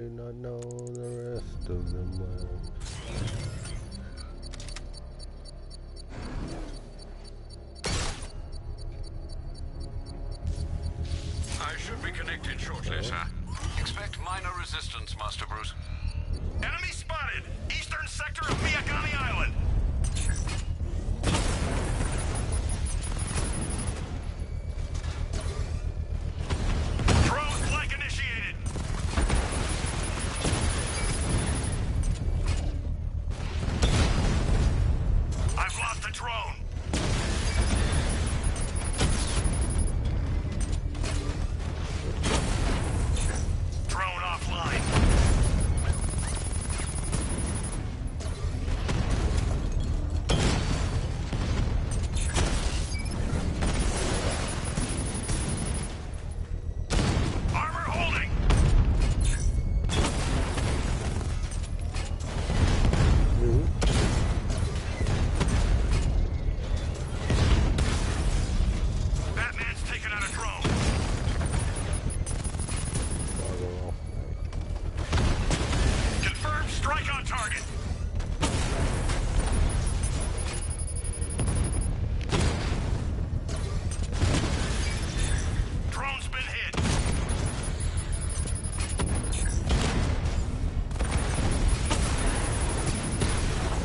Do not know the rest of them well. I should be connected shortly, sir. Expect minor resistance, Master Bruce. Enemy spotted! Eastern sector of Miyagani Island! Drone flank initiated! I've lost the drone! Drone offline. Armor holding. Batman's taken out a drone. Confirmed strike on target. Drone's been hit.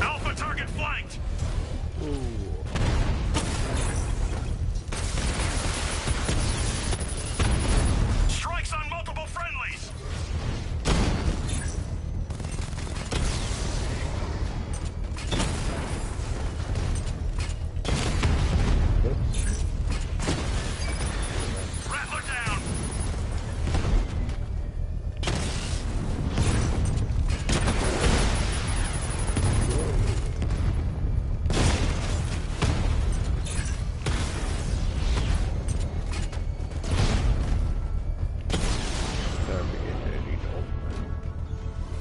Alpha target flanked. Strikes on multiple friendlies. Rattler down.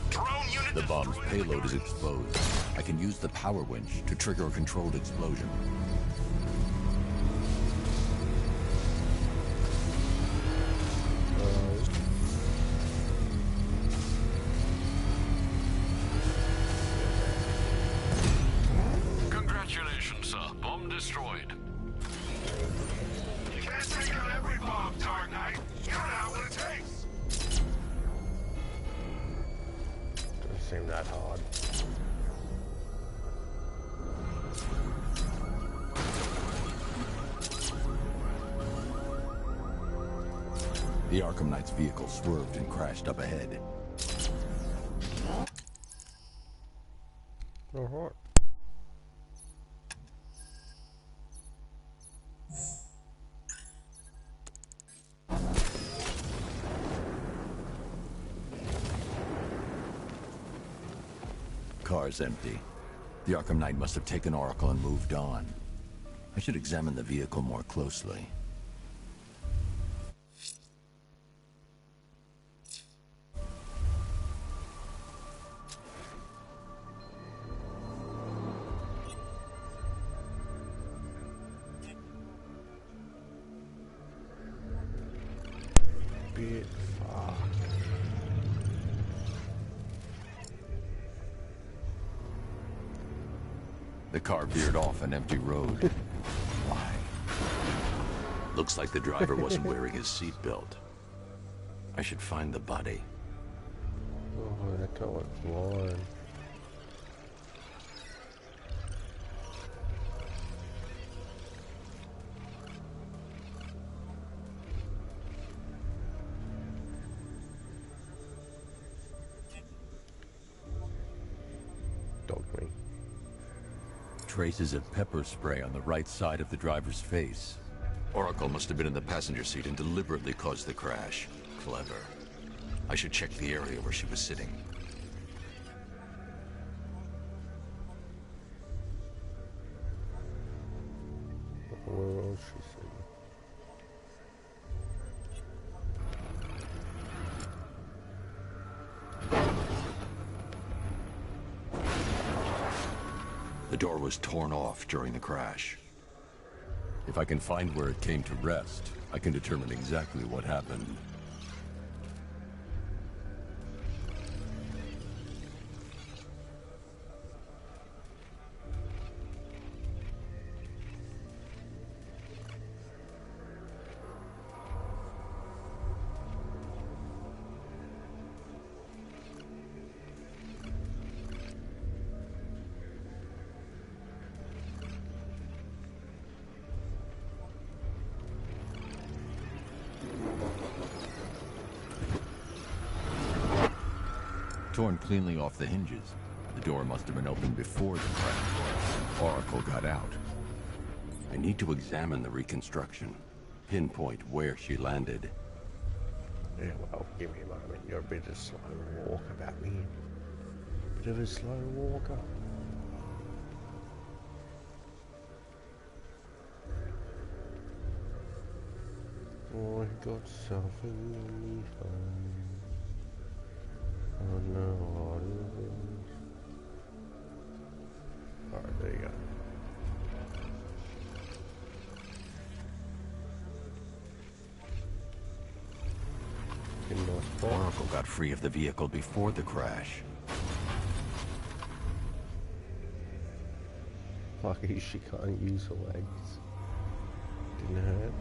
Drone unit The bomb's destroyed. payload is exposed. I can use the power winch to trigger a controlled explosion. Congratulations, sir. Bomb destroyed. You can't take out every bomb, Dark Knight. You don't know what it takes. Doesn't seem that hard. The Arkham Knight's vehicle swerved and crashed up ahead. Alright. Car's empty. The Arkham Knight must have taken Oracle and moved on. I should examine the vehicle more closely. Bit far. The car veered off an empty road. Why? Looks like the driver wasn't wearing his seatbelt. I should find the body. Oh, that car went flying. Dog me. Traces of pepper spray on the right side of the driver's face. Oracle must have been in the passenger seat and deliberately caused the crash. Clever. I should check the area where she was sitting. Where else she sitting? The door was torn off during the crash. If I can find where it came to rest, I can determine exactly what happened. torn cleanly off the hinges. The door must have been opened before the crash. Oracle got out. I need to examine the reconstruction. Pinpoint where she landed. Yeah, well, give me a moment. You're a bit of a slow walker, Batman. Bit of a slow walker. Oh, I got something in me phone. Oh no, what is it? Alright, there you go. Oracle got free of the vehicle before the crash. Lucky she can't use her legs. Didn't hurt.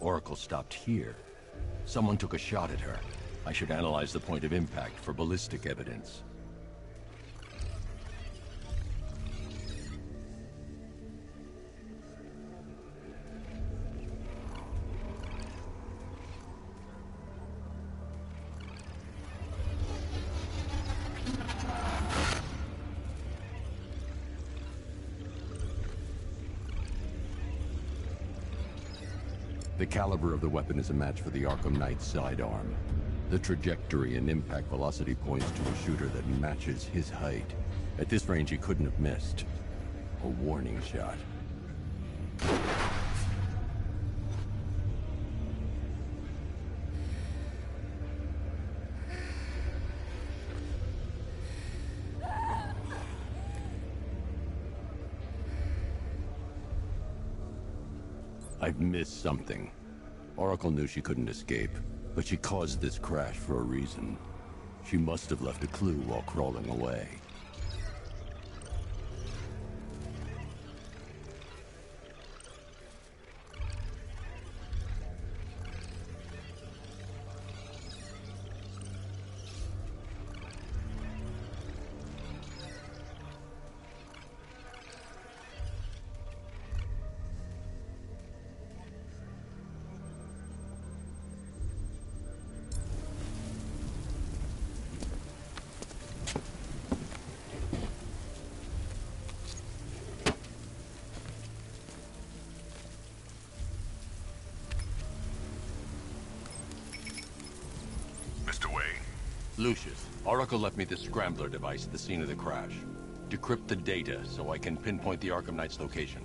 Oracle stopped here. Someone took a shot at her. I should analyze the point of impact for ballistic evidence. The caliber of the weapon is a match for the Arkham Knight's sidearm. The trajectory and impact velocity points to a shooter that matches his height. At this range, he couldn't have missed. A warning shot. I've missed something. Oracle knew she couldn't escape, but she caused this crash for a reason. She must have left a clue while crawling away. Lucius, Oracle left me the scrambler device at the scene of the crash. Decrypt the data so I can pinpoint the Arkham Knight's location.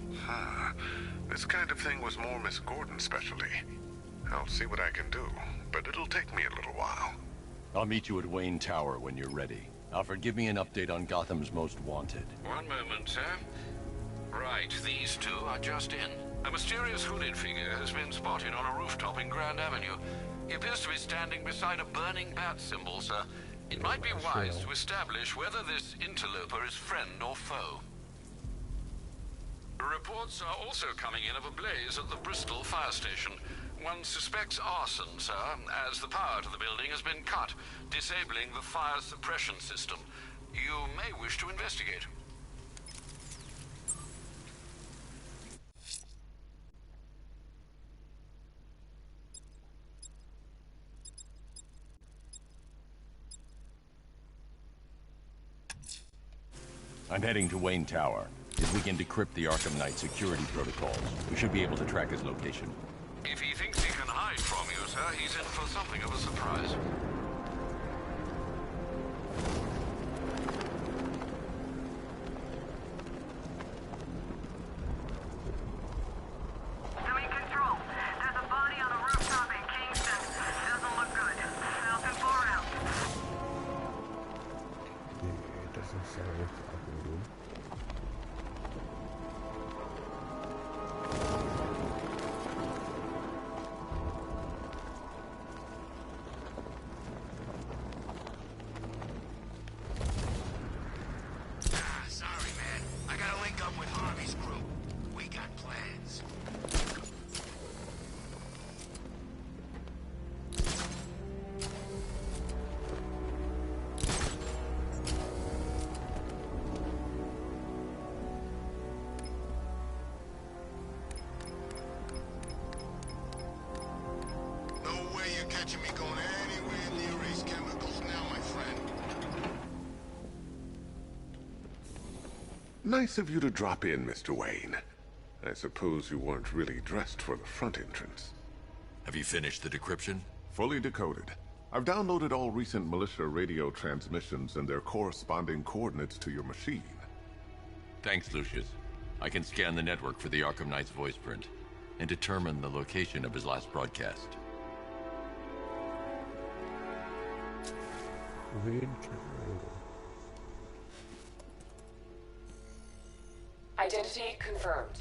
This kind of thing was more Miss Gordon's specialty. I'll see what I can do, but it'll take me a little while. I'll meet you at Wayne Tower when you're ready. Alfred, give me an update on Gotham's Most Wanted. One moment, sir. Right, these two are just in. A mysterious hooded figure has been spotted on a rooftop in Grand Avenue. He appears to be standing beside a burning bat symbol, sir. It might be wise to establish whether this interloper is friend or foe. Reports are also coming in of a blaze at the Bristol fire station. One suspects arson, sir, as the power to the building has been cut, disabling the fire suppression system. You may wish to investigate. I'm heading to Wayne Tower. If we can decrypt the Arkham Knight security protocols, we should be able to track his location. If he thinks he can hide from you, sir, he's in for something of a surprise. Doing control. There's a body on a rooftop in Kingston. Doesn't look good. Falcon 4 out. Yeah, it doesn't sound like fucking good. Sorry, man. I gotta link up with Harvey's group. We got plans. catching me going anywhere near Ace Chemicals now, my friend. Nice of you to drop in, Mr. Wayne. I suppose you weren't really dressed for the front entrance. Have you finished the decryption? Fully decoded. I've downloaded all recent militia radio transmissions and their corresponding coordinates to your machine. Thanks, Lucius. I can scan the network for the Arkham Knight's voice print and determine the location of his last broadcast. Weird camera. Identity confirmed.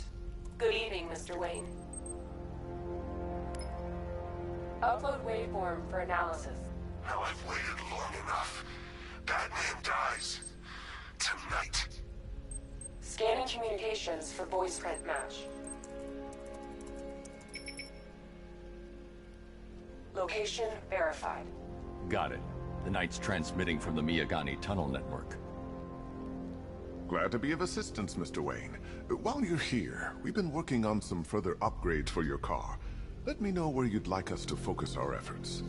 Good evening, Mr. Wayne. Upload waveform for analysis. Now I've waited long enough. Batman dies. Tonight. Scanning communications for voice print match. Location verified. Got it. The Knight's transmitting from the Miyagani tunnel network. Glad to be of assistance, Mr. Wayne. While you're here, we've been working on some further upgrades for your car. Let me know where you'd like us to focus our efforts.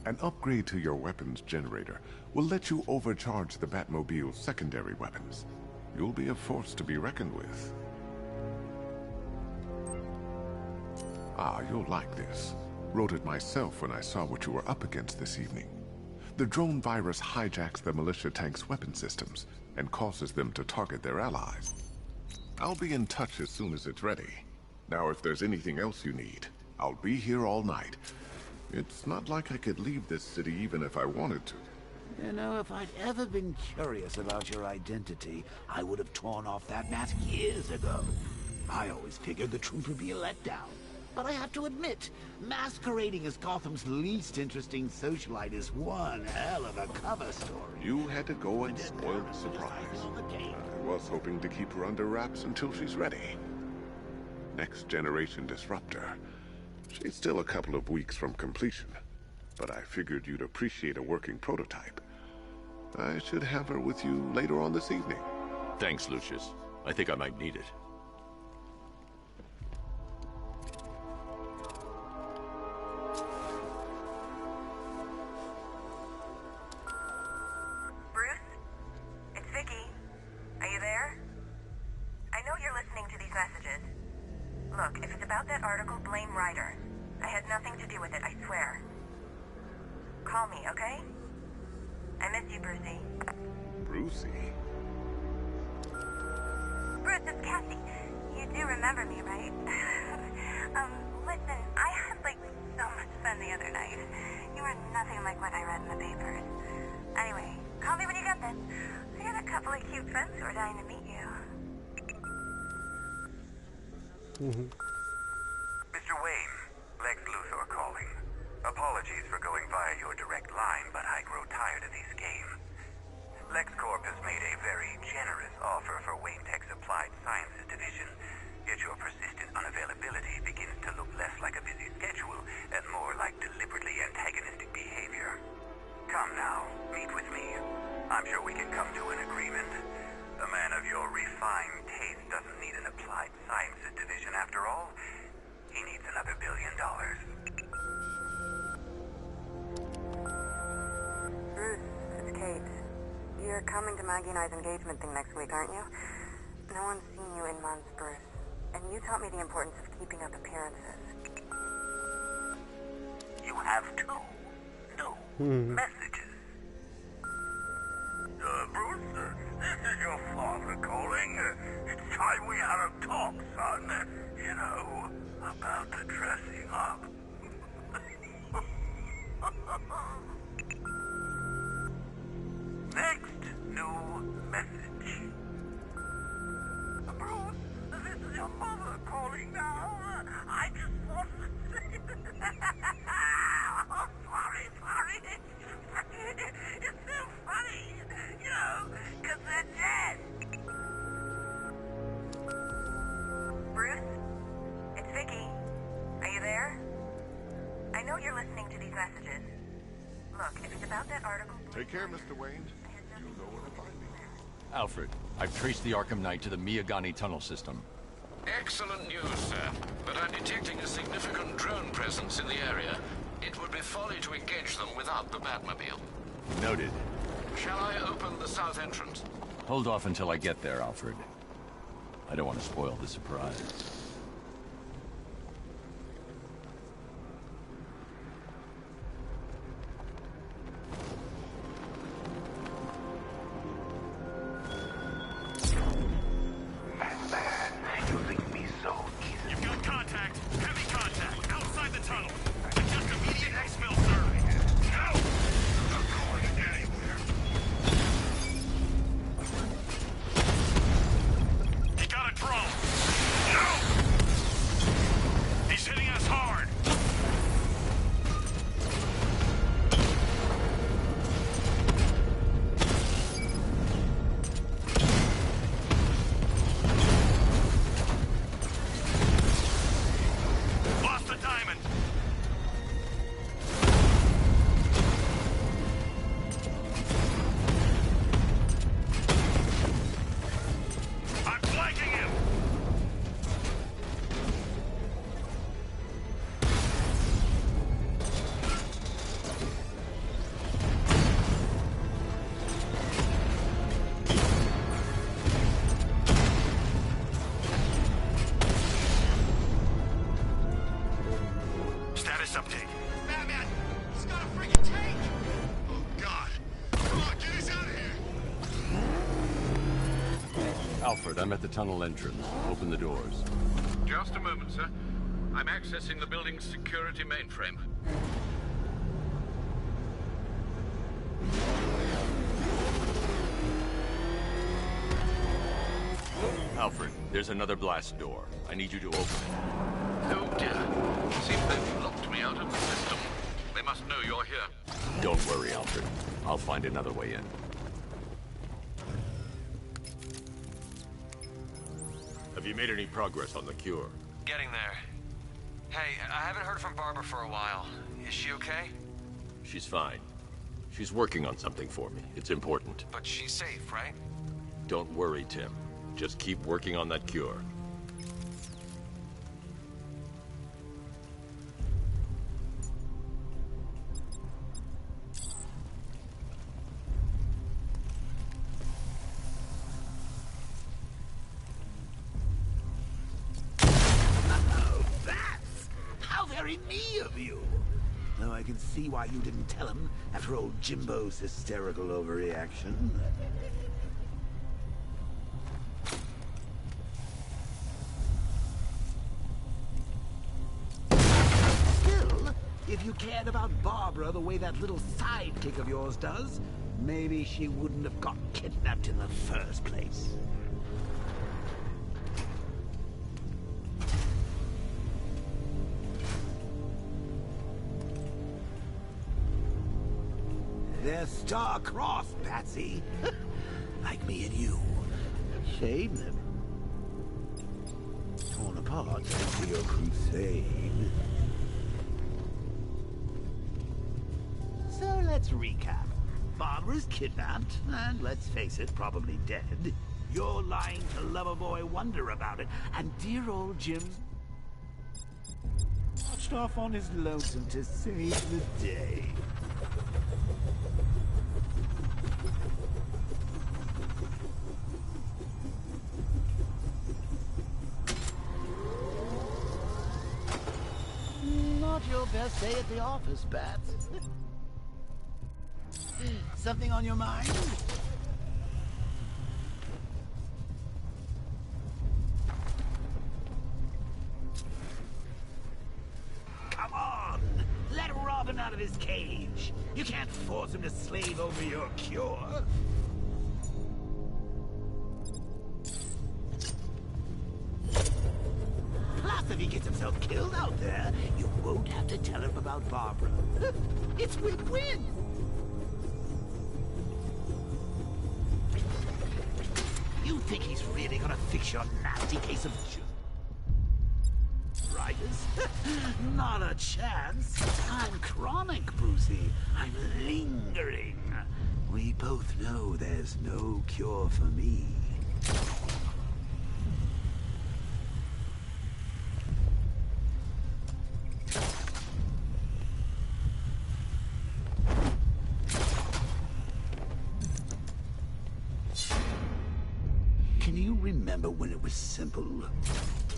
An upgrade to your weapons generator will let you overcharge the Batmobile's secondary weapons. You'll be a force to be reckoned with. Ah, you'll like this. Wrote it myself when I saw what you were up against this evening. The drone virus hijacks the militia tank's weapon systems and causes them to target their allies. I'll be in touch as soon as it's ready. Now, if there's anything else you need, I'll be here all night. It's not like I could leave this city even if I wanted to. You know, if I'd ever been curious about your identity, I would have torn off that mask years ago. I always figured the truth would be a letdown. But I have to admit, masquerading as Gotham's least interesting socialite is one hell of a cover story. You had to go and spoil the surprise. I was hoping to keep her under wraps until she's ready. Next generation disruptor. She's still a couple of weeks from completion, but I figured you'd appreciate a working prototype. I should have her with you later on this evening. Thanks, Lucius. I think I might need it. Bruce? It's Vicky. Are you there? I know you're listening to these messages. Look, if it's about that article, blame Ryder. I had nothing to do with it, I swear. Call me, okay? I miss you, Brucey. Brucey? Bruce, it's Cassie. You do remember me, right? Listen, I had, so much fun the other night. You were nothing like what I read in the papers. Anyway, call me when you get this. I got a couple of cute friends who are dying to meet you. Mr. Wayne, Lex Luthor calling. Apologies for going via your direct line, but I grow tired of these games. LexCorp has made a very generous offer for Wayne Tech's Applied Sciences division, yet your persistent unavailability begins to look less like a busy schedule and more like deliberately antagonistic behavior. Come now, meet with me. I'm sure we can come to an agreement. A man of your refined taste doesn't need an Applied Sciences division after all. He needs another $1 billion. Bruce, it's Kate. You're coming to Maggie and I's engagement thing next week, aren't you? No one's seen you in months, Bruce. And you taught me the importance of keeping up appearances. You have two new messages. Bruce, this is your father calling. It's time we had a talk, son. You know, about the dressing up. Next new message. Bruce, this is your mother calling now. I just want to say... Oh, sorry. It's so funny, you know, because they're dead. Bruce? It's Vicky. Are you there? I know you're listening to these messages. Look, if it's about that article... Take care, Mr. Wayne. You know what Alfred, I've traced the Arkham Knight to the Miyagani tunnel system. Excellent news, sir. But I'm detecting a significant drone presence in the area. It would be folly to engage them without the Batmobile. Noted. Shall I open the south entrance? Hold off until I get there, Alfred. I don't want to spoil the surprise. Alfred, I'm at the tunnel entrance. Open the doors. Just a moment, sir. I'm accessing the building's security mainframe. Alfred, there's another blast door. I need you to open it. Oh dear. Seems they've locked me out of the system. They must know you're here. Don't worry, Alfred. I'll find another way in. Have you made any progress on the cure? Getting there. Hey, I haven't heard from Barbara for a while. Is she okay? She's fine. She's working on something for me. It's important. But she's safe, right? Don't worry, Tim. Just keep working on that cure. Me of you. Though I can see why you didn't tell him after old Jimbo's hysterical overreaction. Still, if you cared about Barbara the way that little sidekick of yours does, maybe she wouldn't have got kidnapped in the first place. They're star-crossed, Patsy. Like me and you. Shame them. Torn apart for your crusade. So let's recap. Barbara's kidnapped, and let's face it, probably dead. You're lying to Loverboy Wonder about it, and dear old Jim marched off on his lonesome to save the day. Not your best day at the office, Bats. Something on your mind? Come on! Let Robin out of his cage. You can't force him to slave over your cure. Plus, if he gets himself killed out there, you won't have to tell him about Barbara. It's win-win! You think he's really gonna fix your nasty case of arthritis? Not a chance. I'm chronic, Brucey. I'm lingering. We both know there's no cure for me. Can you remember when it was simple?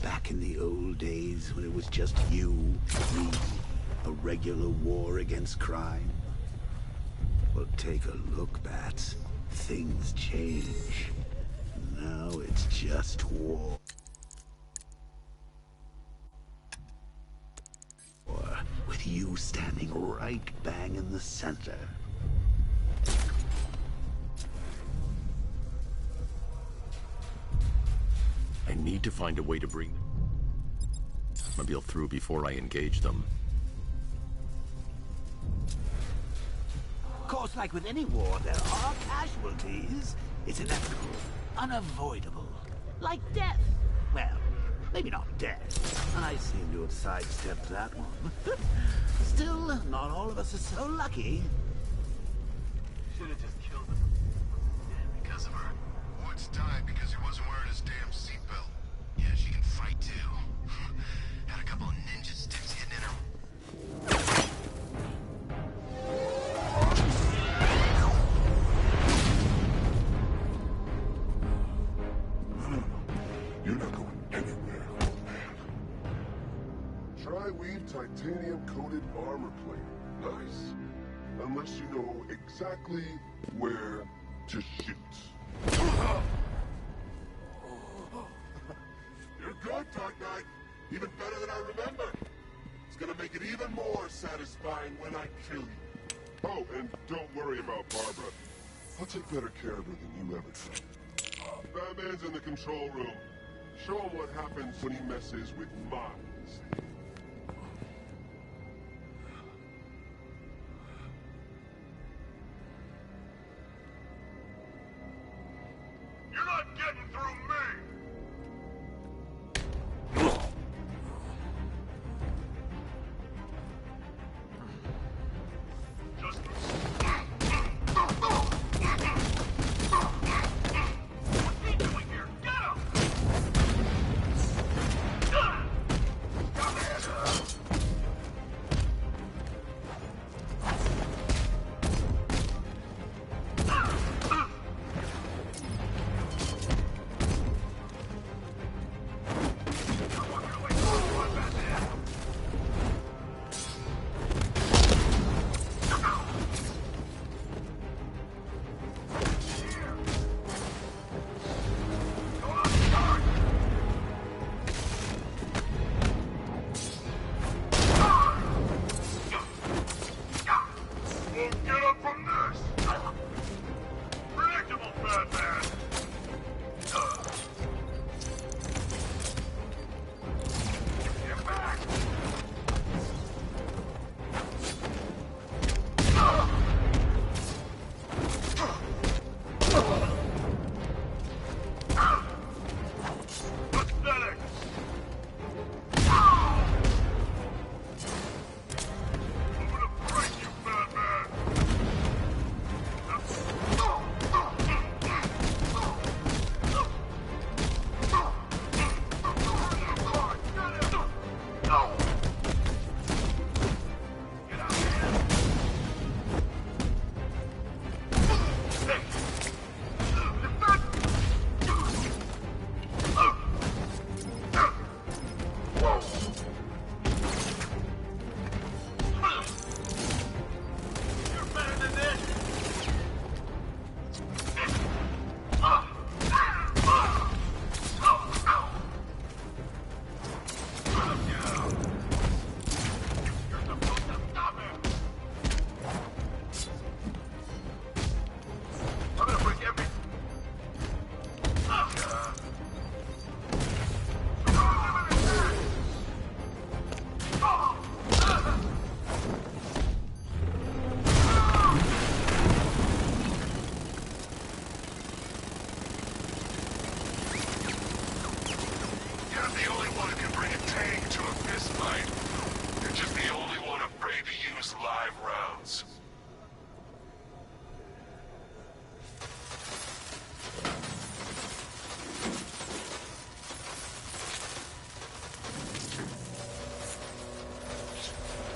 Back in the old days when it was just you, me, a regular war against crime? Well, take a look, Bats. Things change. Now it's just war. With you standing right bang in the center. I need to find a way to bring the Mobile through before I engage them. Of course, like with any war, there are casualties. It's inevitable, unavoidable. Like death. Well, maybe not death. I seem to have sidestepped that one. Still, not all of us are so lucky. Should have just killed him. Because of her. Woods died because he wasn't wearing his damn seatbelt. Yeah, she can fight too. Had a couple of ninja sticks hidden in her. You're not going anywhere, old man. Tri-weave titanium-coated armor plate. Nice. Unless you know exactly where to shoot. You're good, Dark Knight. Even better than I remember. It's gonna make it even more satisfying when I kill you. Oh, and don't worry about Barbara. I'll take better care of her than you ever did. Batman's in the control room. Show him what happens when he messes with minds. You're not getting through me! Just... What's he doing here? Get him!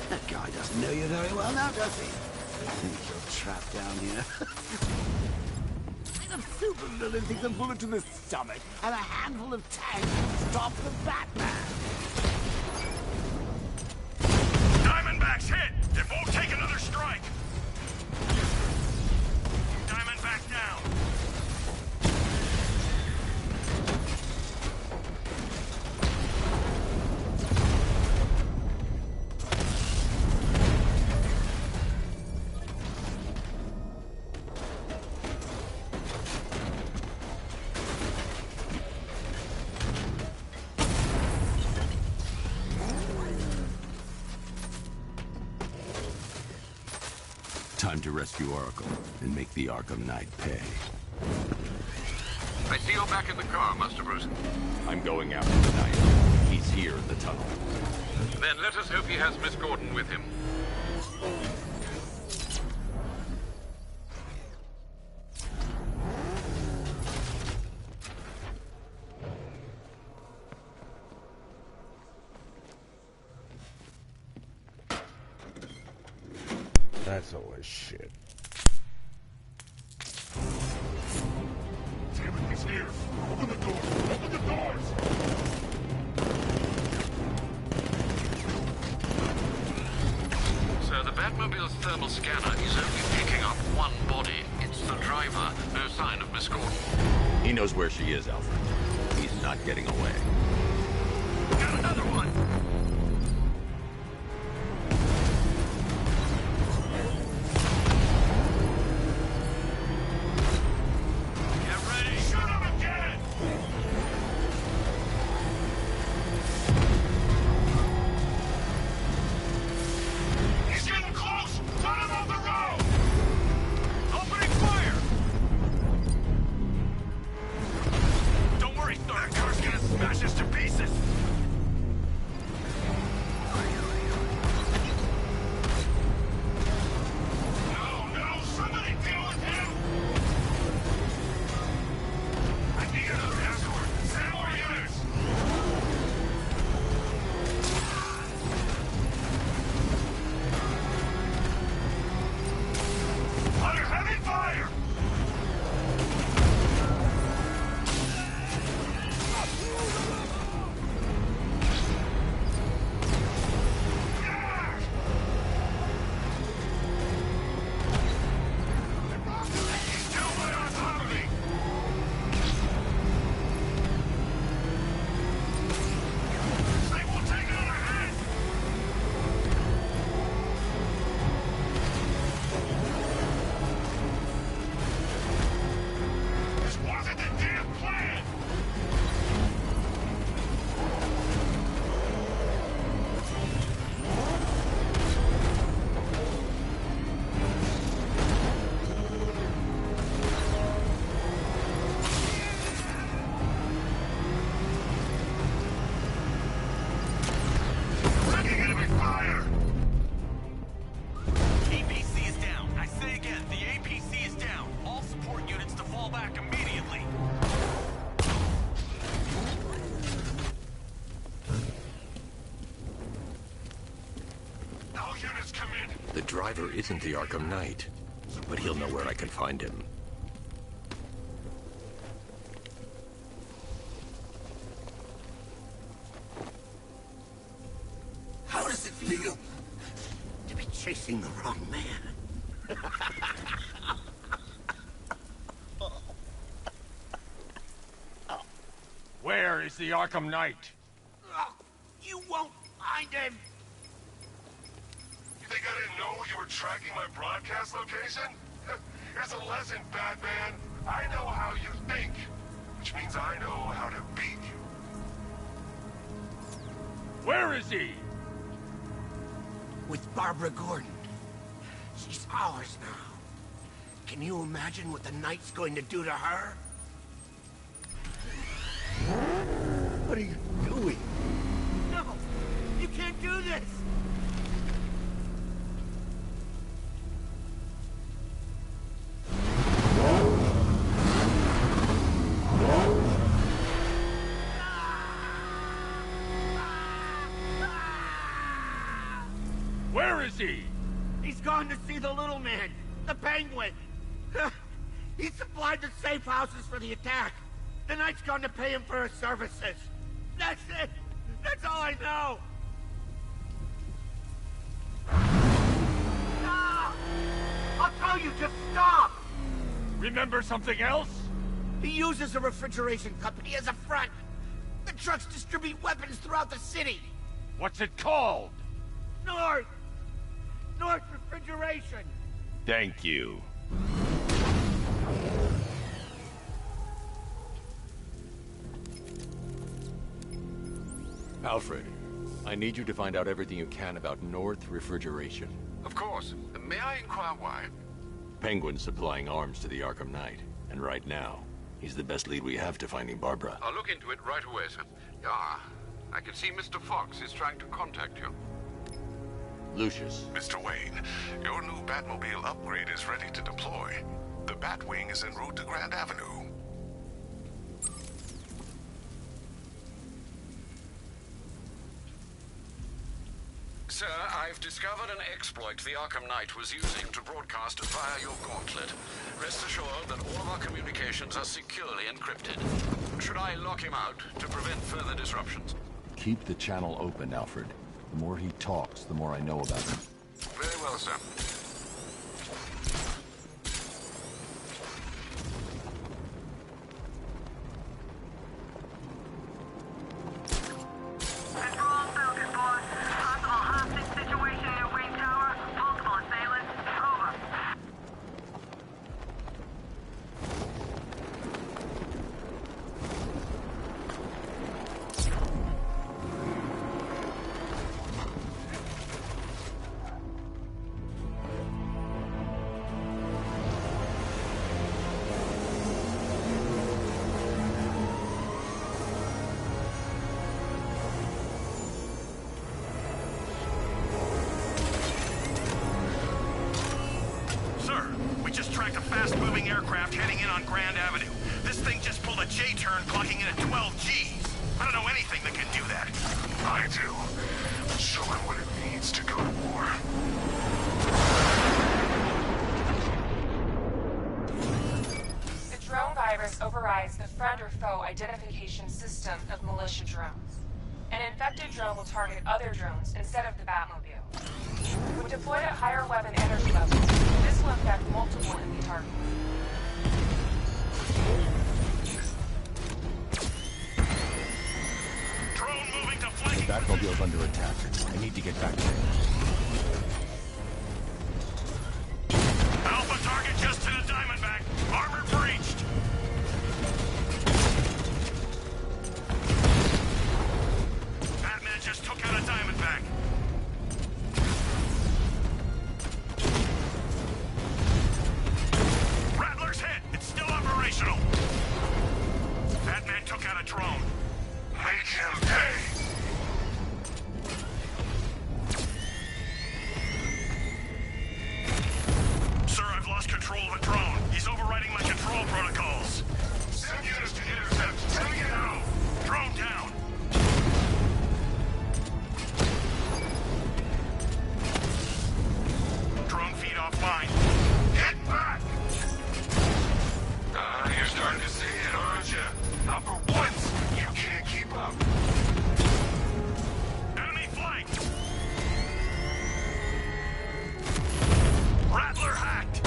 That guy doesn't know you very well now, does he? I think you're trapped down here. The supervillain takes a bullet to the stomach and a handful of tanks can stop the Batman. Diamondback's hit! It won't take another strike! Diamondback down! Time to rescue Oracle and make the Arkham Knight pay. I see you're back in the car, Master Bruce. I'm going after the Knight. He's here in the tunnel. Then let us hope he has Miss Gordon with him. That's always shit. Damn it, he's here! Open the door! Open the doors! Sir, the Batmobile's thermal scanner is only picking up one body. It's the driver. No sign of Miss Gordon. He knows where she is, Alfred. He's not getting away. Got another one! The driver isn't the Arkham Knight, but he'll know where I can find him. How does it feel to be chasing the wrong man? Where is the Arkham Knight? You won't find him! You think I didn't know you were tracking my broadcast location? Here's a lesson, Batman. I know how you think, which means I know how to beat you. Where is he? With Barbara Gordon. She's ours now. Can you imagine what the Knight's going to do to her? What are you doing? No! You can't do this! Where is he? He's gone to see the little man, the Penguin. He supplied the safe houses for the attack. The Knight's gone to pay him for his services. That's it. That's all I know. Stop! I'll tell you, just stop! Remember something else? He uses a refrigeration company as a front. The trucks distribute weapons throughout the city. What's it called? North Refrigeration. Thank you. Alfred, I need you to find out everything you can about North Refrigeration. Of course. May I inquire why? Penguin's supplying arms to the Arkham Knight, and right now, he's the best lead we have to finding Barbara. I'll look into it right away, sir. Ah, I can see Mr. Fox is trying to contact you. Lucius. Mr. Wayne, your new Batmobile upgrade is ready to deploy. The Batwing is en route to Grand Avenue. Sir, I've discovered an exploit the Arkham Knight was using to broadcast via your gauntlet. Rest assured that all of our communications are securely encrypted. Should I lock him out to prevent further disruptions? Keep the channel open, Alfred. The more he talks, the more I know about him. Very well, sir. A fast-moving aircraft heading in on Grand Avenue. This thing just pulled a J-turn, clocking in at 12 Gs. I don't know anything that can do that. I do. Show him what it means to go to war. The drone virus overrides the friend or foe identification system of militia drones. An infected drone will target other drones instead of the Batmobile. When deployed at higher weapon energy levels, this will affect multiple enemy targets. Drone moving to flanking. The Batmobile's under attack. I need to get back there. Alpha target just hit a Diamondback. Armor breached. Batman just took out a Diamondback. Rattler's hit. It's still operational. Batman took out a drone. Make him pay. Sir, I've lost control of a drone. He's overriding my control protocols. Send units to intercept. Take it out. Drone down. Drone feed offline. Get back! You're starting to see it, aren't you? Not for once, you can't keep up. Enemy flank! Rattler hacked!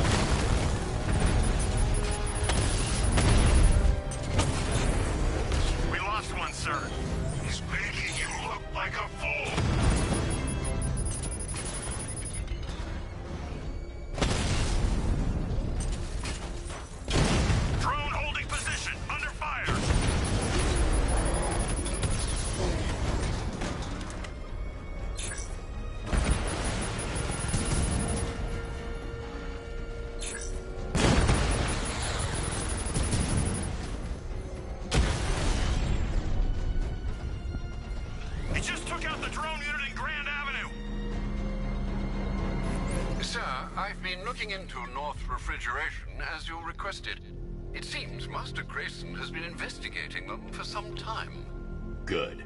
We lost one, sir. He's making you look like a fool. Drone holding position, under fire. He just took out the drone unit in Grand Avenue. Sir, I've been looking into North Refrigeration as you requested. It seems Master Grayson has been investigating them for some time. Good.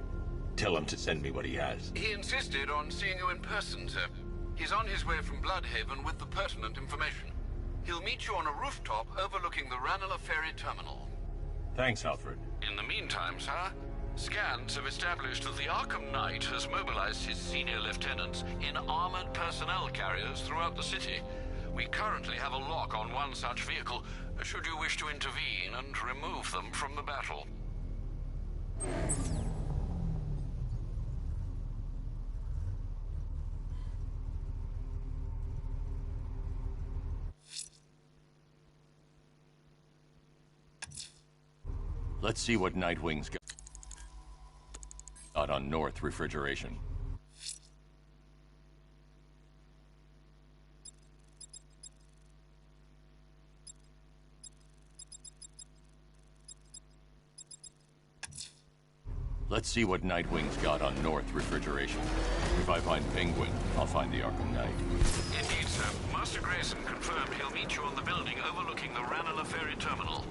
Tell him to send me what he has. He insisted on seeing you in person, sir. He's on his way from Bloodhaven with the pertinent information. He'll meet you on a rooftop overlooking the Ranelagh Ferry Terminal. Thanks, Alfred. In the meantime, sir, scans have established that the Arkham Knight has mobilized his senior lieutenants in armored personnel carriers throughout the city. We currently have a lock on one such vehicle, should you wish to intervene and remove them from the battle. Let's see what Nightwing's got on North Refrigeration. Let's see what Nightwing's got on North Refrigeration. If I find Penguin, I'll find the Arkham Knight. Indeed, sir. Master Grayson confirmed he'll meet you on the building overlooking the Ranelagh Ferry Terminal.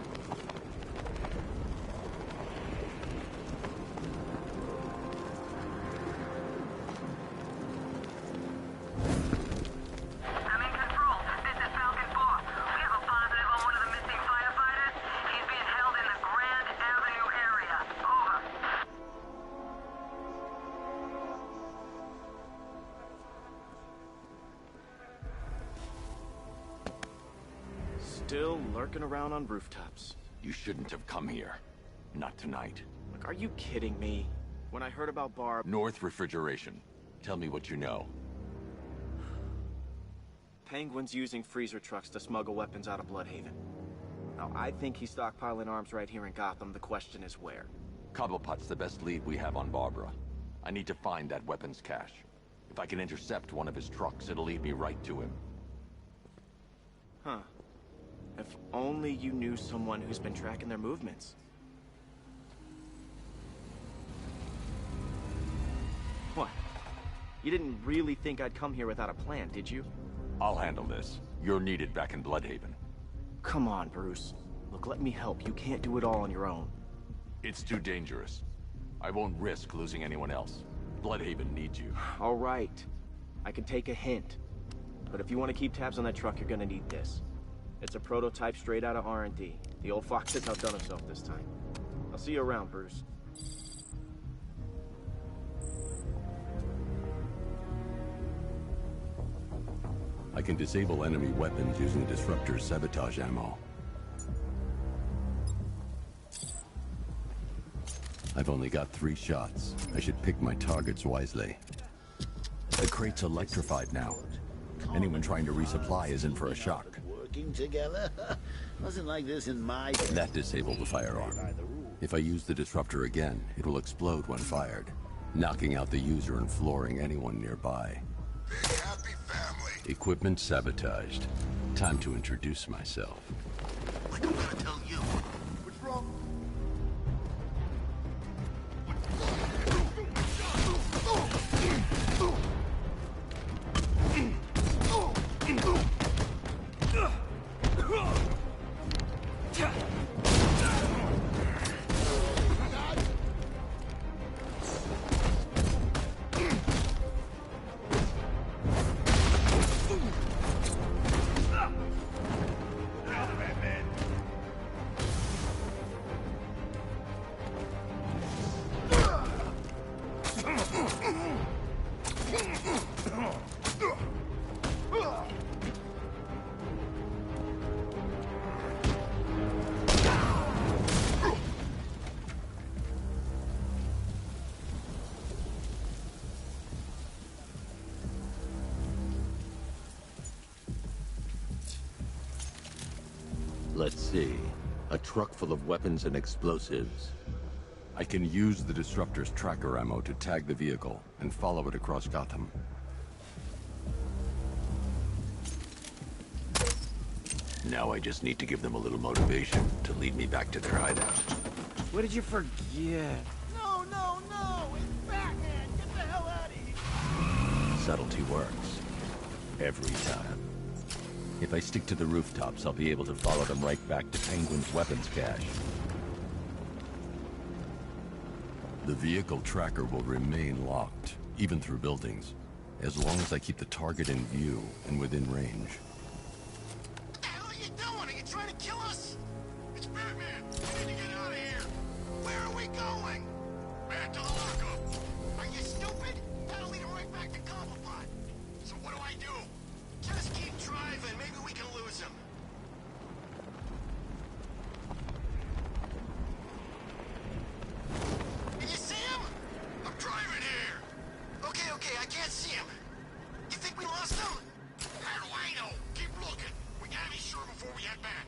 Still lurking around on rooftops. You shouldn't have come here. Not tonight. Look, are you kidding me? When I heard about Barb... North Refrigeration. Tell me what you know. Penguin's using freezer trucks to smuggle weapons out of Bloodhaven. Now, I think he's stockpiling arms right here in Gotham. The question is where. Cobblepot's the best lead we have on Barbara. I need to find that weapons cache. If I can intercept one of his trucks, it'll lead me right to him. Huh. If only you knew someone who's been tracking their movements. What? You didn't really think I'd come here without a plan, did you? I'll handle this. You're needed back in Bloodhaven. Come on, Bruce. Look, let me help. You can't do it all on your own. It's too dangerous. I won't risk losing anyone else. Bloodhaven needs you. All right. I can take a hint. But if you want to keep tabs on that truck, you're gonna need this. It's a prototype straight out of R&D. The old fox has outdone himself this time. I'll see you around, Bruce. I can disable enemy weapons using Disruptor's sabotage ammo. I've only got 3 shots. I should pick my targets wisely. The crate's electrified now. Anyone trying to resupply is in for a shock. Working together? Wasn't like this in my... That disabled the firearm. If I use the disruptor again, it will explode when fired, knocking out the user and flooring anyone nearby. Big happy family. Equipment sabotaged. Time to introduce myself. Like I'm gonna tell you. What's wrong? Let's see. A truck full of weapons and explosives. I can use the Disruptor's tracker ammo to tag the vehicle and follow it across Gotham. Now I just need to give them a little motivation to lead me back to their hideout. What did you forget? No, no, no! It's Batman! Get the hell out of here! Subtlety works. Every time. If I stick to the rooftops, I'll be able to follow them right back to Penguin's weapons cache. The vehicle tracker will remain locked, even through buildings. as long as I keep the target in view and within range. What the hell are you doing? Are you trying to kill us? It's Batman. We need to get out of here. Where are we going? Back to the lockup. Are you stupid? That'll lead him right back to Cobblepot. So what do I do? Just keep driving. Maybe we can lose him. Can you see him? I'm driving here. Okay, I can't see him. You think we lost him? How do I know? Keep looking. We gotta be sure before we head back.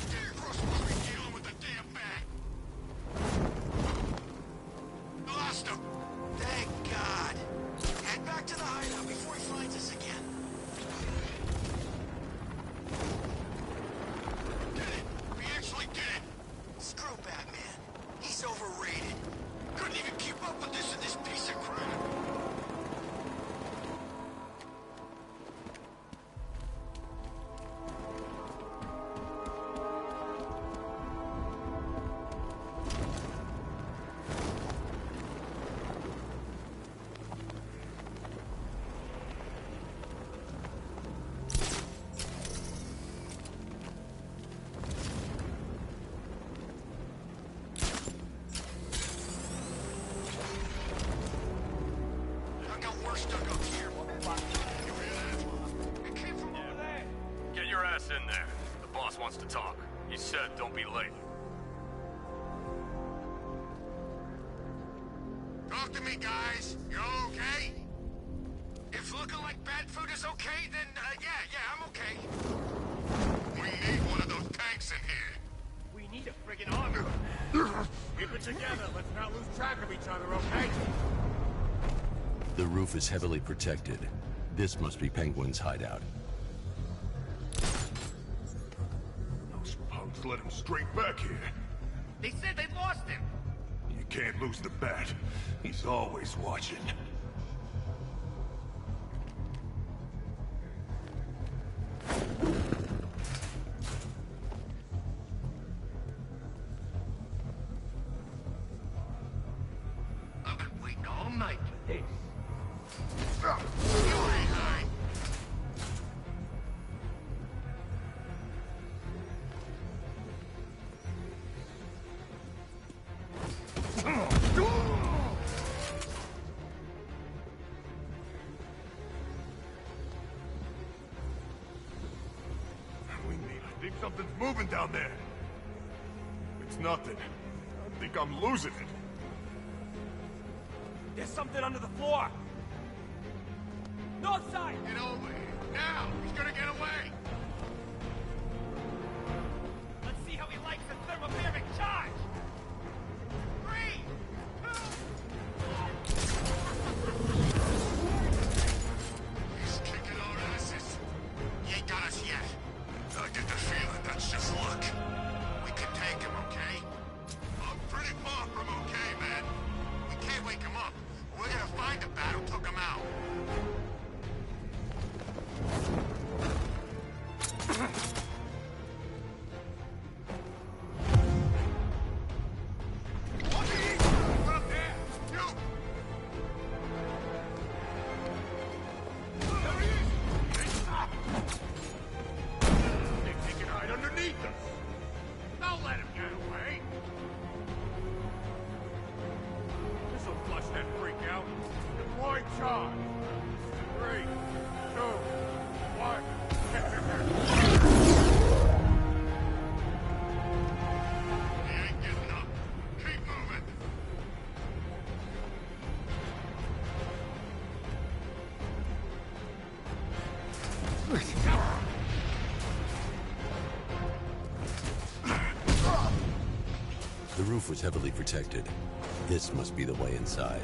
Get across while we're dealing with the damn bat. Lost him. Thank God. Head back to the hideout before he finds us again. Did it. We actually did it. Screw Batman. He's overrated. Couldn't even keep up with this in this piece of crap. I got work stuck up here. You hear that? It came from over there. Get your ass in there. The boss wants to talk. He said don't be late. Talk to me, guys. You okay? If looking like bad food is okay, then, yeah, I'm okay. We need one of those tanks in here. We need a friggin' army. Keep it together. Let's not lose track of each other, okay? The roof is heavily protected. This must be Penguin's hideout. Those punks let him straight back here. They said they lost him. You can't lose the bat. He's always watching. I've been waiting all night. Hey. You ain't high. I think something's moving down there. It's nothing. I think I'm losing it. There's something under the floor. North side. Get over here. Now! He's gonna get away! Let's see how he likes the thermobaric charge. 3, 2... He's kicking our asses. He ain't got us yet. I get the feeling that's just luck. We can take him, okay? I'm pretty far from okay, man. We can't wake him up. We're gonna find the bat who took him out. The roof was heavily protected. This must be the way inside.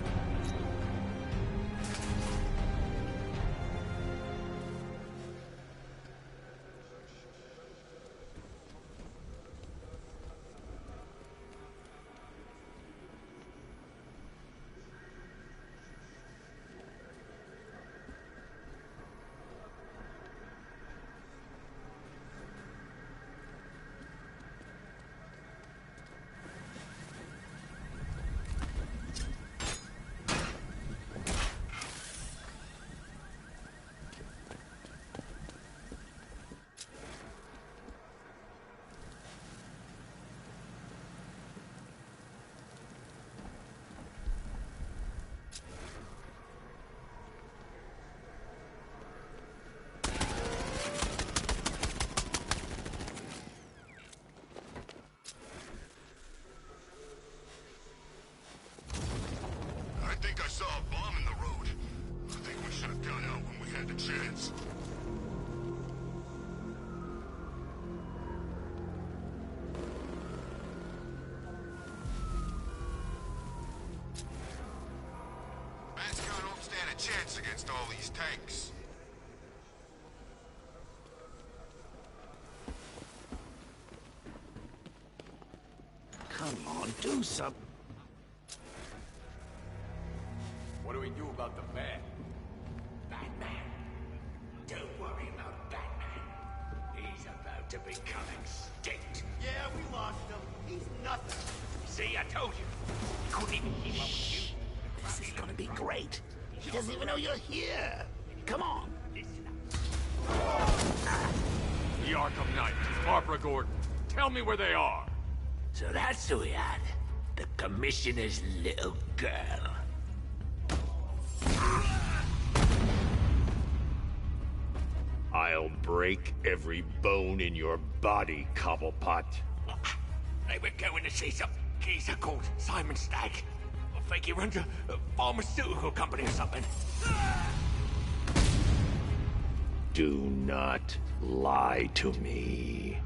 a chance against all these tanks. Come on, do something. What do we do about the man? Batman. Don't worry about Batman. He's about to become extinct. Yeah, we lost him. He's nothing. See, I told you. He couldn't even keep up with you. This is gonna be great. He doesn't even know you're here. Come on. The Arkham Knight, Barbara Gordon. Tell me where they are. So that's who we had. The Commissioner's little girl. I'll break every bone in your body, Cobblepot. They were going to see some geezer called Simon Stagg. I think he runs a pharmaceutical company or something. Do not lie to me.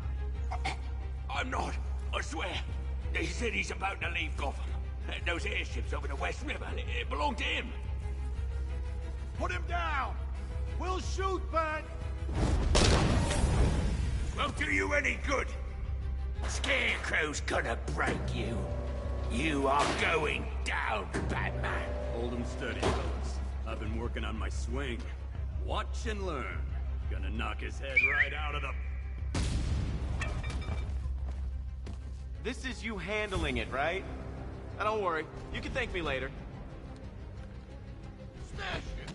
I'm not, I swear. They said he's about to leave Gotham. Those airships over the West River, it belonged to him. Put him down! We'll shoot, Bat! Won't do you any good. Scarecrow's gonna break you. You are going down, Batman. Hold him steady, fellas. I've been working on my swing. Watch and learn. Gonna knock his head right out of the... This is you handling it, right? Now don't worry, you can thank me later. Smash it!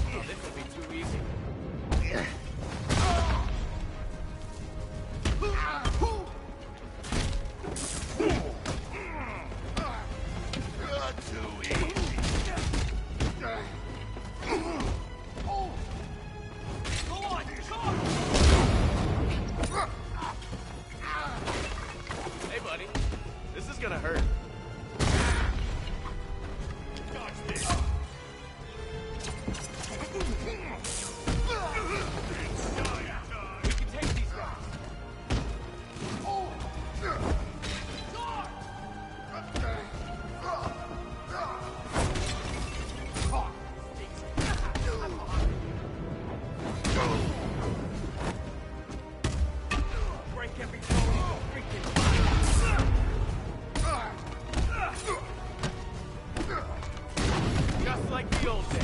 Oh, this will be too easy. Hey, buddy. This is gonna hurt. Dodge this! We can take these guys. Break every bone in your freaking body. Just like the old days.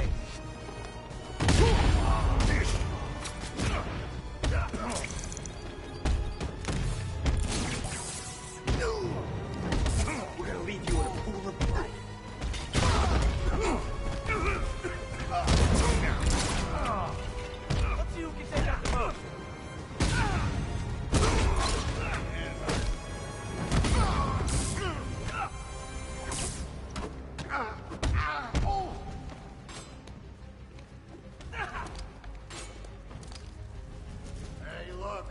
We're gonna leave you in a pool of blood. Let's see who can take out the most. Hey, look.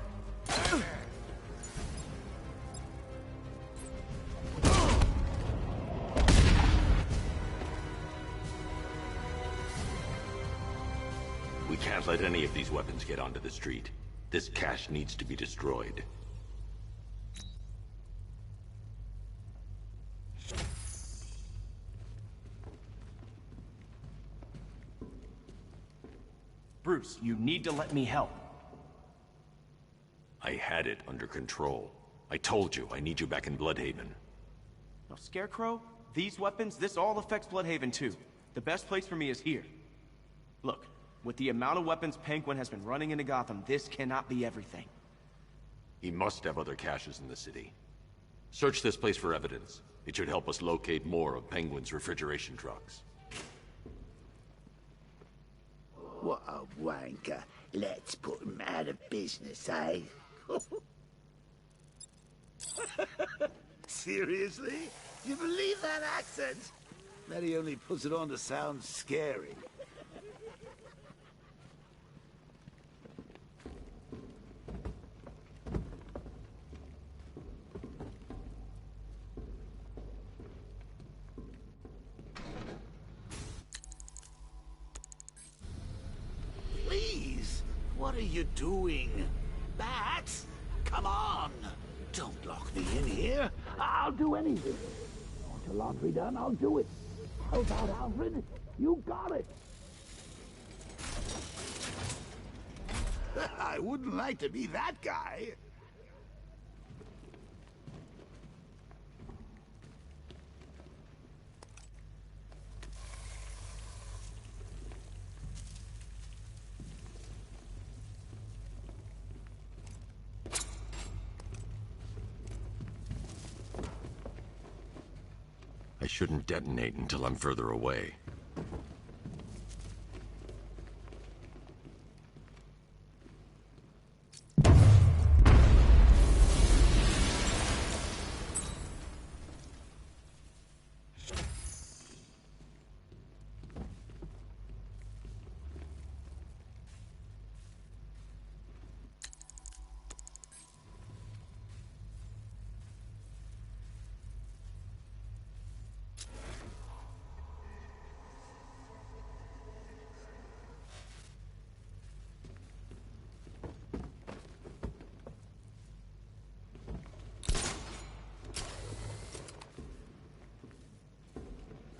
We can't let any of these weapons get onto the street. This cache needs to be destroyed. Bruce, you need to let me help. I had it under control. I told you, I need you back in Bloodhaven. Now, Scarecrow, these weapons, this all affects Bloodhaven too. The best place for me is here. Look, with the amount of weapons Penguin has been running into Gotham, this cannot be everything. He must have other caches in the city. Search this place for evidence. It should help us locate more of Penguin's refrigeration trucks. What a wanker. Let's put him out of business, eh? Seriously? You believe that accent? That he only puts it on to sound scary. Please, what are you doing? Bats, come on! Don't lock me in here. I'll do anything. Want your laundry done? I'll do it. How about Alfred? You got it. I wouldn't like to be that guy. I shouldn't detonate until I'm further away.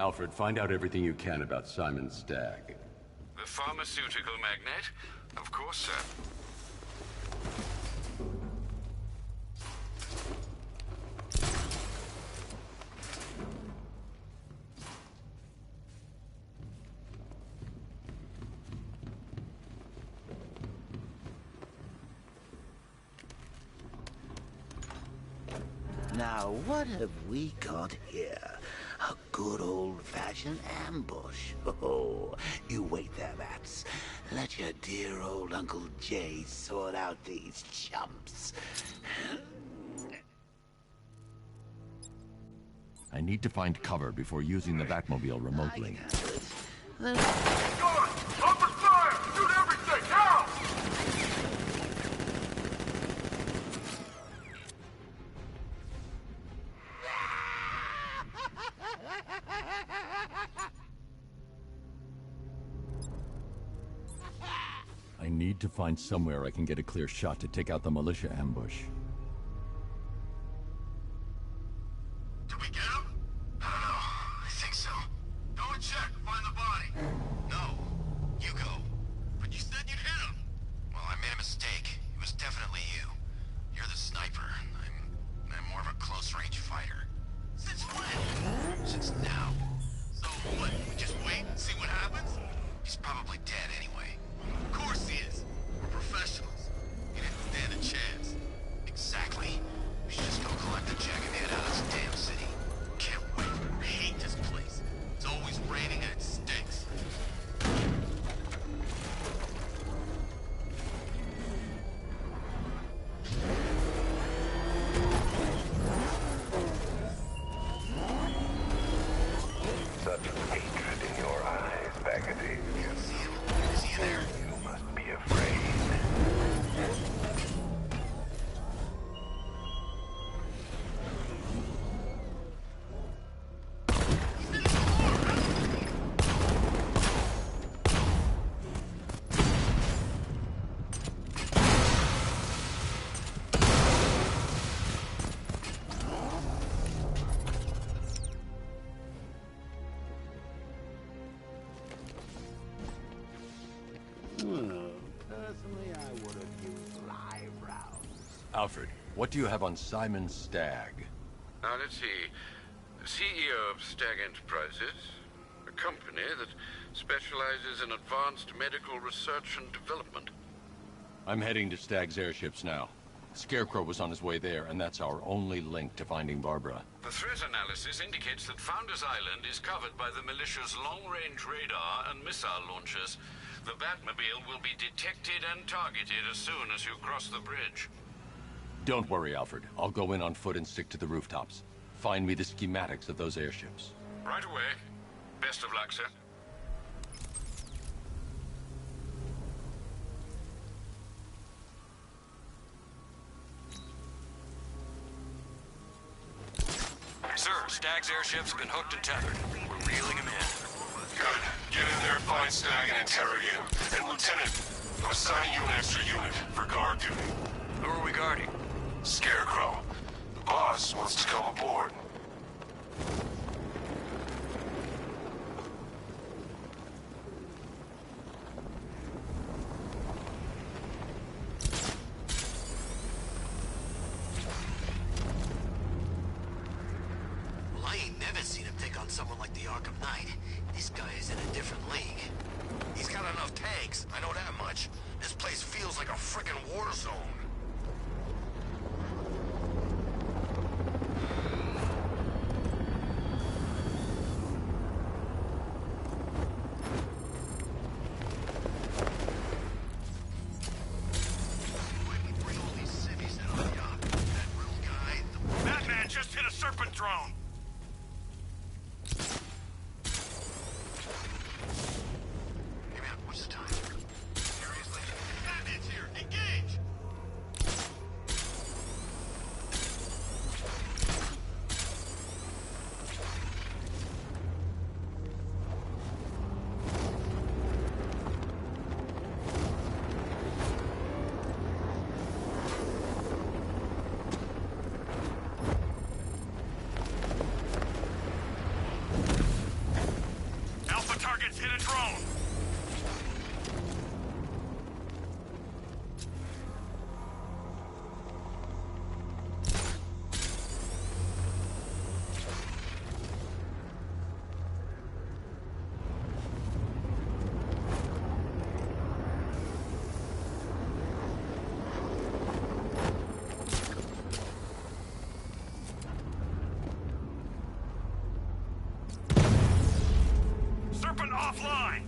Alfred, find out everything you can about Simon Stagg. The pharmaceutical magnate? Of course, sir. Now, what have we got here? A good old-fashioned ambush. Oh, you wait there, Bats. Let your dear old Uncle Jay sort out these chumps. I need to find cover before using the Batmobile remotely. Guard! Open fire! Shoot everything! Now! I need to find somewhere I can get a clear shot to take out the militia ambush. Did we get him? I don't know. I think so. Go and check. Find the body. No. You go. But you said you'd hit him. Well, I made a mistake. It was definitely you. You're the sniper. I'm more of a close-range fighter. Since when? Since now. So what? We just wait and see what happens? He's probably dead anyway. Of course he is. We're professionals. He didn't stand a chance. Exactly. We should just go collect the check and head out of this damn city. Can't wait. I hate this place. It's always raining and it stinks. Such hatred in your eyes, Baggity. See him? Is he in there? You must be afraid. Personally, I would have used live rounds. Alfred, what do you have on Simon Stagg? Now, let's see. CEO of Stagg Enterprises, a company that specializes in advanced medical research and development. I'm heading to Stagg's airships now. Scarecrow was on his way there, and that's our only link to finding Barbara. The threat analysis indicates that Founders Island is covered by the militia's long-range radar and missile launchers. The Batmobile will be detected and targeted as soon as you cross the bridge. Don't worry, Alfred. I'll go in on foot and stick to the rooftops. Find me the schematics of those airships. Right away. Best of luck, sir. Sir, Stagg's airship's been hooked and tethered. We're reeling him in. Good. Get in there, find Stagg, and interrogate him. And Lieutenant, I'm assigning you an extra unit for guard duty. Who are we guarding? Scarecrow. boss wants to come aboard. Well, I ain't never seen him take on someone like the Arkham Knight. This guy is in a different league. He's got enough tanks, I know that much. This place feels like a frickin' war zone. Batman just hit a serpent drone. Hey man, what's the time? Seriously? Batman's here! Engage! Alpha targets hit a drone. Serpent offline.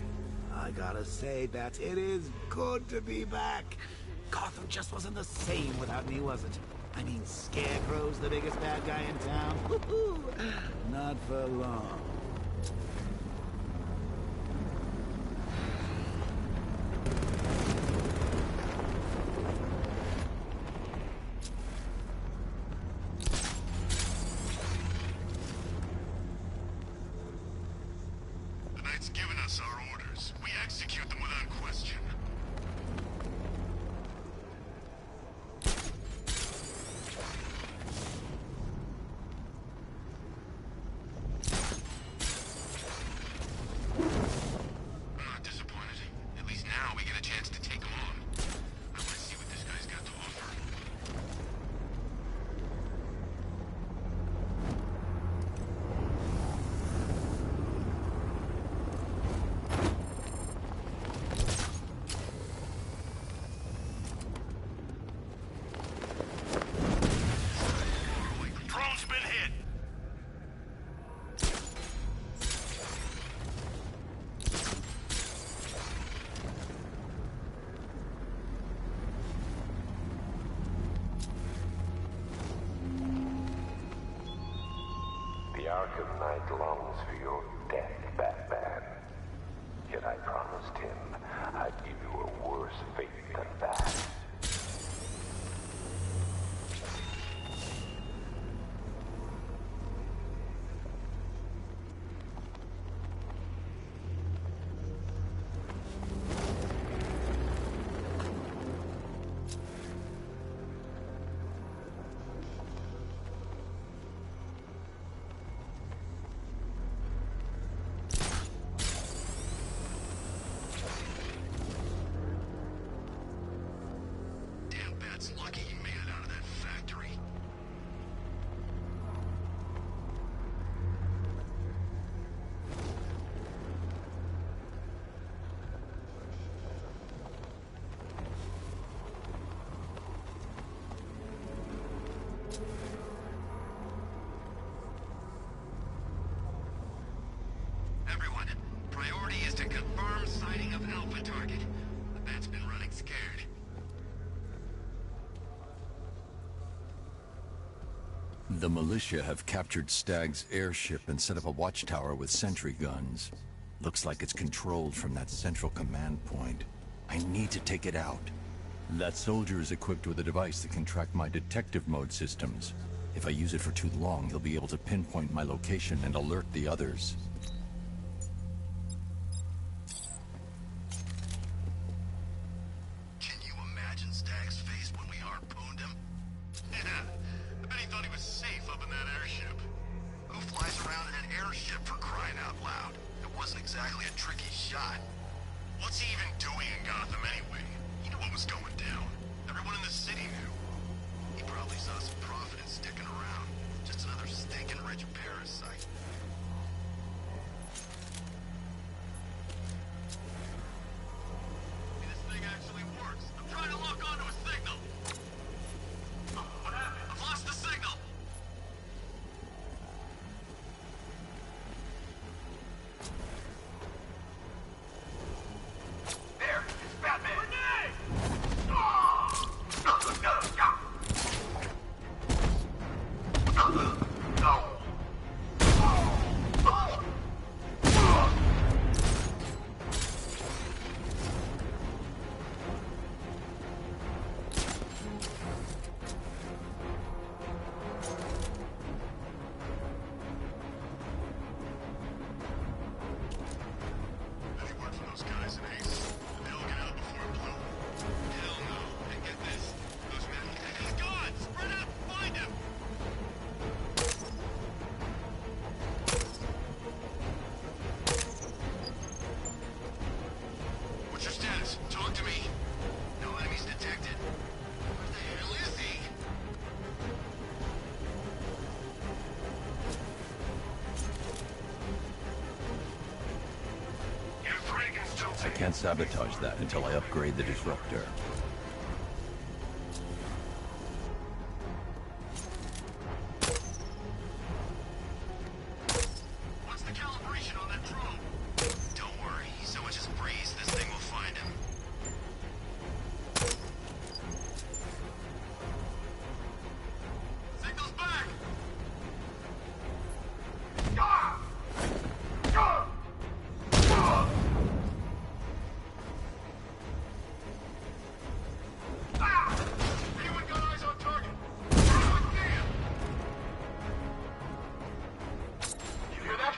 I gotta say, Bats, it is good to be back. Gotham just wasn't the same without me, was it? I mean, Scarecrow's the biggest bad guy in town. Woo-hoo. Not for long. The Knight's given us our orders. We execute them without question. I'm not disappointed. At least now we get a chance to take him on. I want to see what this guy's got to offer. Drone's been hit. The Arkham Knight longs for your death, Batman. Yet I promised him I'd give you a worse fate than that. Damn, Bat's lucky he made it out of that factory. Everyone, priority is to confirm sighting of Alpha target. The Bat's been running scared. The militia have captured Stagg's airship and set up a watchtower with sentry guns. Looks like it's controlled from that central command point. I need to take it out. That soldier is equipped with a device that can track my detective mode systems. If I use it for too long, he'll be able to pinpoint my location and alert the others. Can you imagine Stagg's face when we harpooned him? I bet he thought he was fancy. I can't sabotage that until I upgrade the disruptor. What's the calibration on that drone? Don't worry, so much as a breeze, this thing will find him. Signal's back! Anyone got eyes on target? You hear that?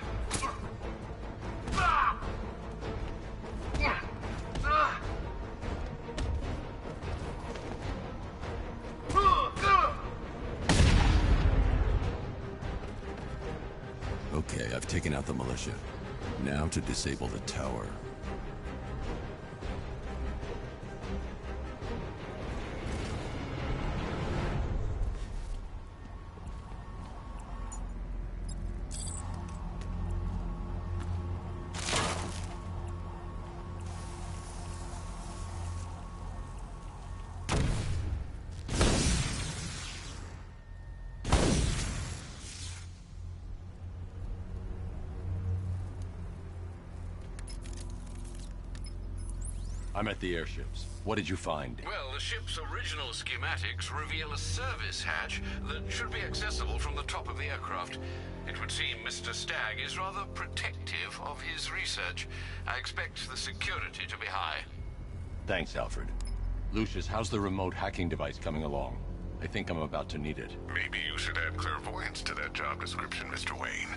Okay, I've taken out the militia. Now to disable the tower. I'm at the airships. What did you find? Well, the ship's original schematics reveal a service hatch that should be accessible from the top of the aircraft. It would seem Mr. Stagg is rather protective of his research. I expect the security to be high. Thanks, Alfred. Lucius, how's the remote hacking device coming along? I think I'm about to need it. Maybe you should add clairvoyance to that job description, Mr. Wayne.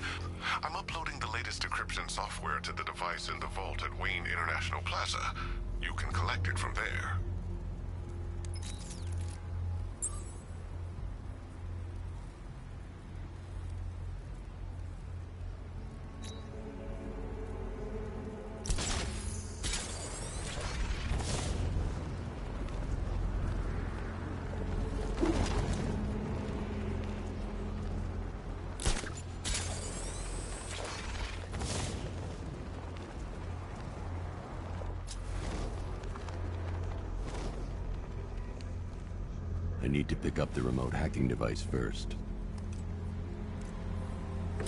I'm uploading the latest decryption software to the device in the vault at Wayne International Plaza. You can collect it from there. I need to pick up the remote hacking device first.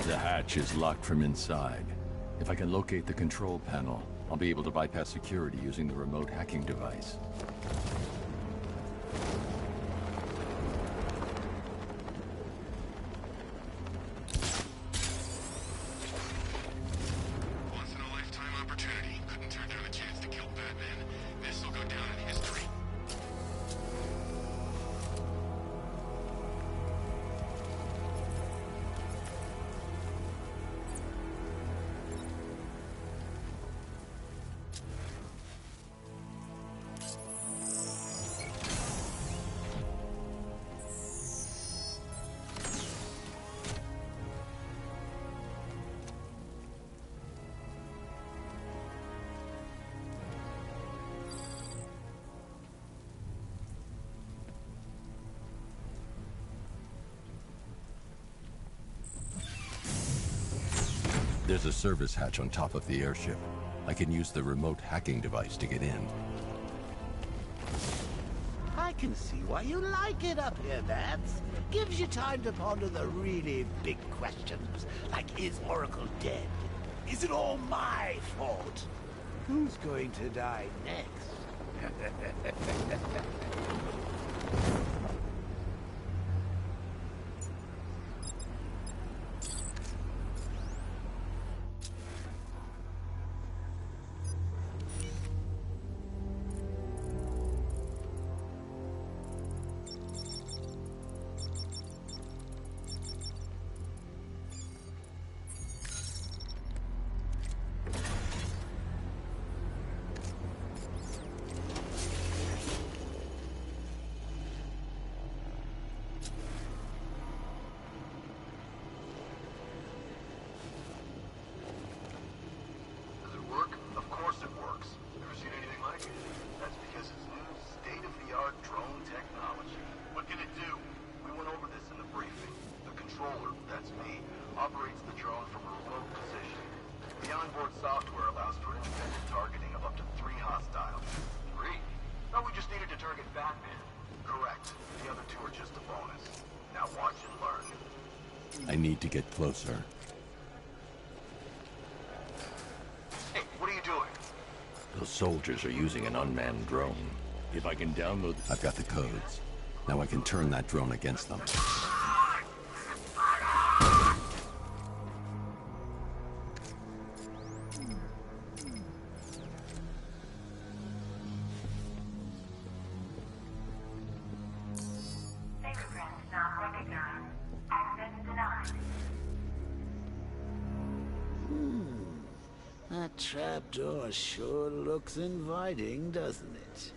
The hatch is locked from inside. If I can locate the control panel, I'll be able to bypass security using the remote hacking device. Once in a lifetime opportunity. Couldn't turn down a chance to kill Batman. This will go down in history. There's a service hatch on top of the airship. I can use the remote hacking device to get in. I can see why you like it up here, Bats. Gives you time to ponder the really big questions, like is Oracle dead? Is it all my fault? Who's going to die next? need to get closer. Hey, what are you doing? Those soldiers are using an unmanned drone. If I can download... I've got the codes. Now I can turn that drone against them. That trapdoor sure looks inviting, doesn't it?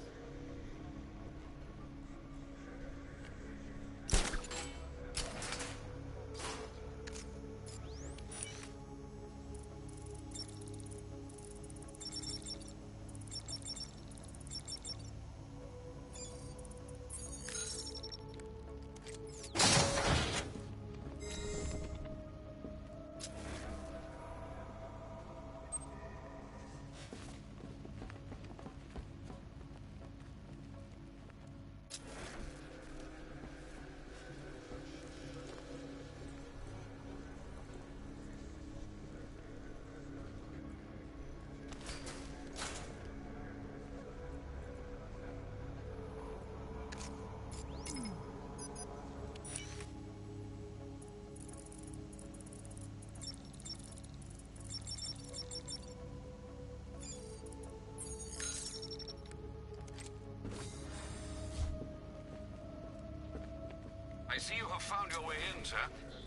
I see you have found your way in, sir.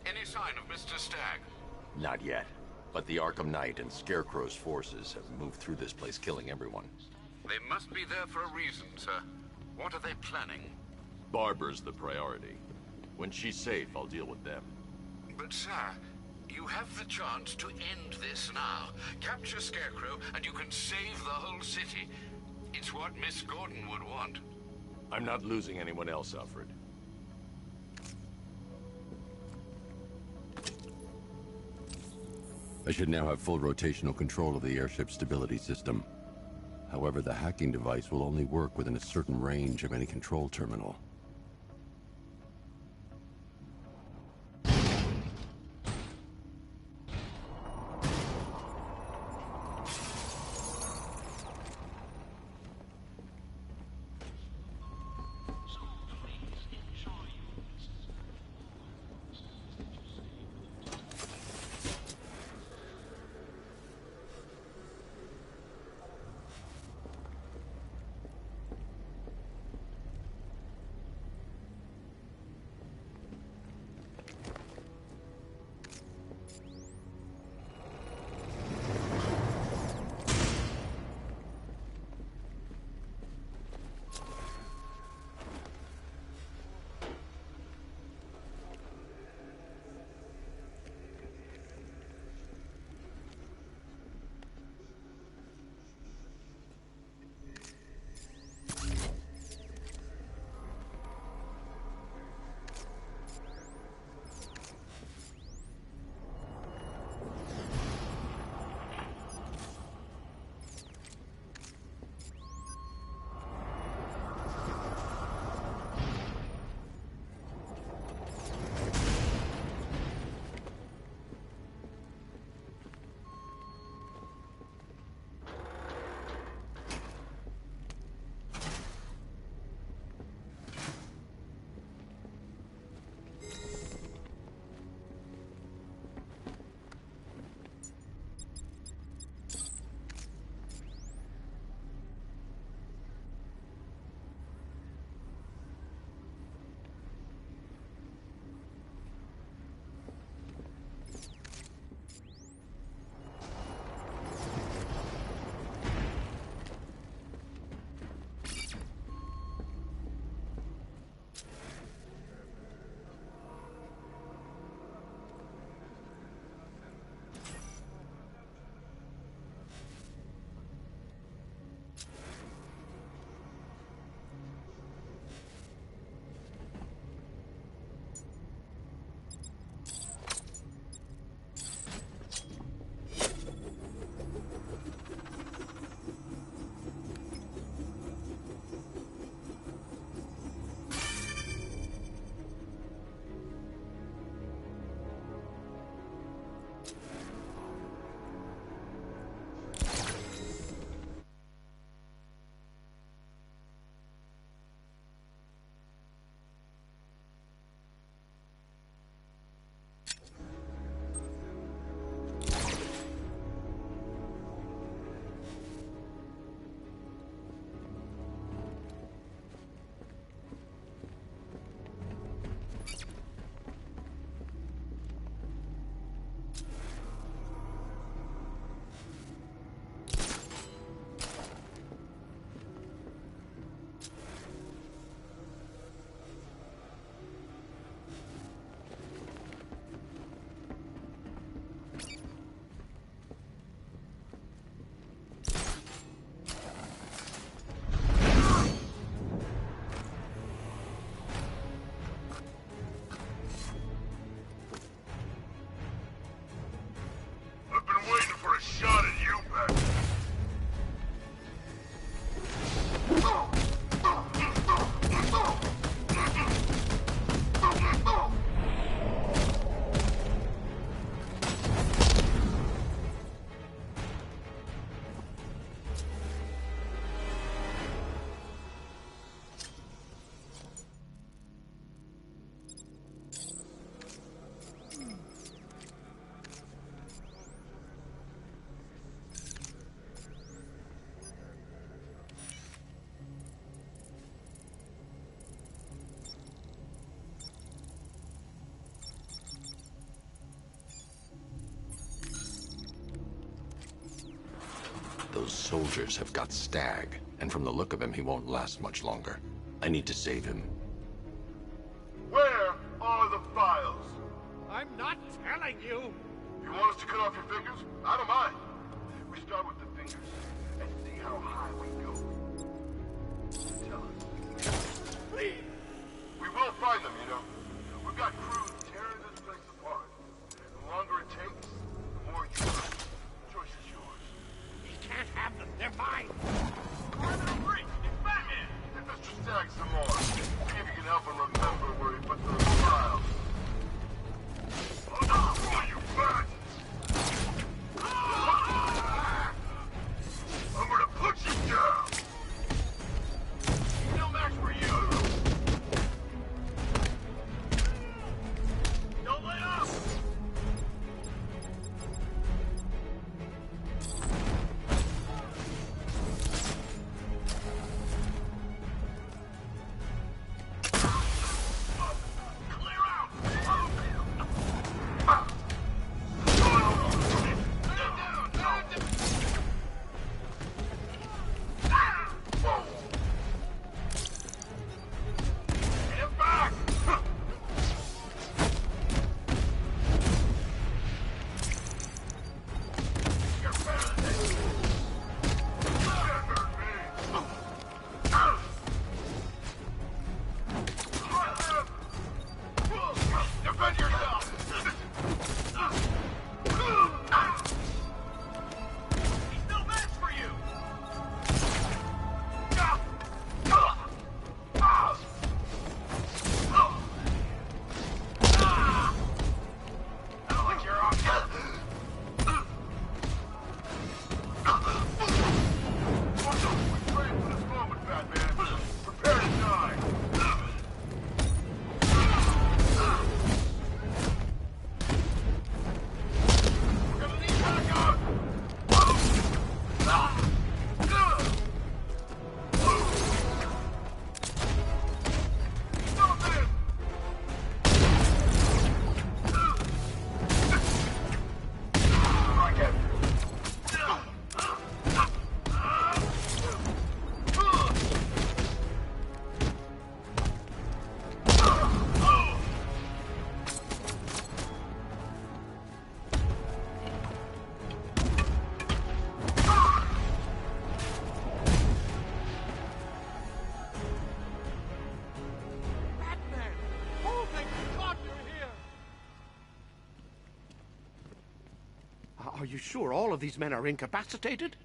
Any sign of Mr. Stagg? Not yet. But the Arkham Knight and Scarecrow's forces have moved through this place, killing everyone. They must be there for a reason, sir. What are they planning? Barbara's the priority. When she's safe, I'll deal with them. But, sir, you have the chance to end this now. Capture Scarecrow, and you can save the whole city. It's what Miss Gordon would want. I'm not losing anyone else, Alfred. I should now have full rotational control of the airship stability system. However, the hacking device will only work within a certain range of any control terminal. soldiers have got Stag, and from the look of him, he won't last much longer. I need to save him. Where are the files? I'm not telling you! You want us to cut off your fingers? I don't mind. We start with the fingers and see how high we go. Tell us. Please! We will find them, you know. We've got crews tearing this place apart. The longer it takes, the more you learn. The choice is yours. You can't have them. They're mine. Criminal breach! It's Batman! Get Mr. Stagg some more. See if you can help him remember where he put those files. Oh, you bastards! I'm gonna put you down! No match for you! Don't let up! Defend yourself! He's no match for you! I don't like your arm. We trained for this moment, Batman. Prepare to die. Are you sure all of these men are incapacitated?